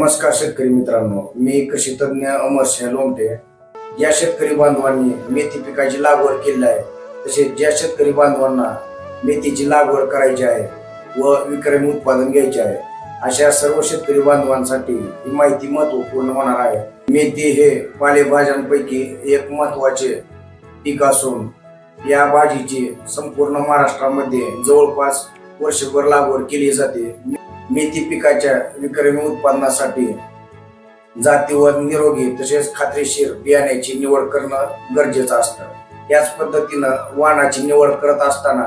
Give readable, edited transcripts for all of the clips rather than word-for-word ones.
नमस्कार शेतकरी मित्रांनो, मी कृषी तज्ञ अमरसिंह लोमटे. ज्या शेतकरी बांधवांनी मेथी पिकाची लागवड केली आहे, तसेच ज्या शेतकरी बांधवांना मेथीची लागवड करायची आहे व विक्रमी उत्पादन घ्यायचे आहे, अशा सर्व शेतकरी बांधवांसाठी ही माहिती महत्वपूर्ण होणार आहे. मेथी हे पालेभाज्यांपैकी एक महत्वाचे पीक असून या भाजीची संपूर्ण महाराष्ट्रामध्ये जवळपास वर्षभर लागवड केली जाते. मेथी पिकाच्या विक्रमी उत्पादनासाठी जाती व निरोगी तसेच खात्रीशीर बियाण्याची निवड करणं गरजेचं असतं. त्याच पद्धतीनं वाणाची निवड करत असताना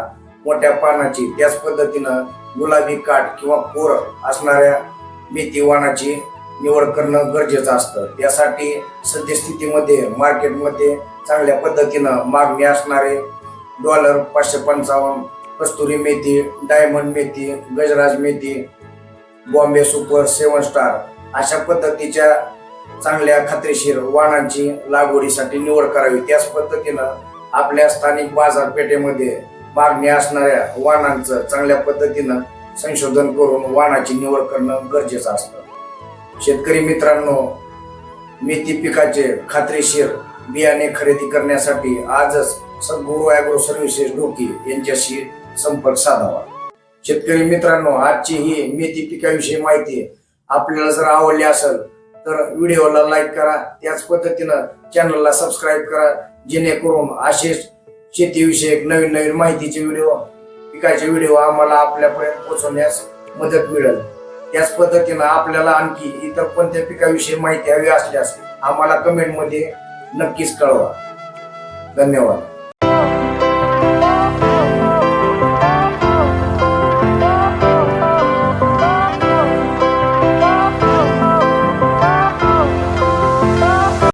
मोठ्या पानाची, त्याच पद्धतीनं गुलाबी काठ किंवा पोर असणाऱ्या मेथी वाणाची निवड करणं गरजेचं असतं. त्यासाठी सद्यस्थितीमध्ये मार्केटमध्ये चांगल्या पद्धतीनं मागणी असणारे $555, कस्तुरी मेथी, डायमंड मेथी, गजराज मेथी, बॉम्बे सुपर, 7 स्टार अशा पद्धतीच्या चांगल्या खात्रीशीर वाणांची लागवडीसाठी निवड करावी. त्याच पद्धतीनं आपल्या स्थानिक बाजारपेठेमध्ये मागणी असणाऱ्या वाणांचं चांगल्या पद्धतीनं संशोधन करून वाणाची निवड करणं गरजेचं असतं. शेतकरी मित्रांनो, मेथी पिकाचे खात्रीशीर बियाणे खरेदी करण्यासाठी आजच सद्गुरू ॲग्रो सर्व्हिसेस ढोकी यांच्याशी संपर्क साधावा. शेतकरी मित्रांनो, आजची ही मेथी पिकाविषयी माहिती आपल्याला जर आवडली असेल तर व्हिडिओला लाईक करा, त्याच पद्धतीनं चॅनलला सबस्क्राईब करा, जेणेकरून असेच शेतीविषयक नवीन माहितीचे व्हिडिओ, पिकाचे व्हिडिओ आम्हाला आपल्यापर्यंत पोहोचवण्यास मदत मिळेल. त्याच पद्धतीनं आपल्याला आणखी इतर कोणत्या पिकाविषयी माहिती हवी असल्यास आम्हाला कमेंटमध्ये नक्कीच कळवा. धन्यवाद.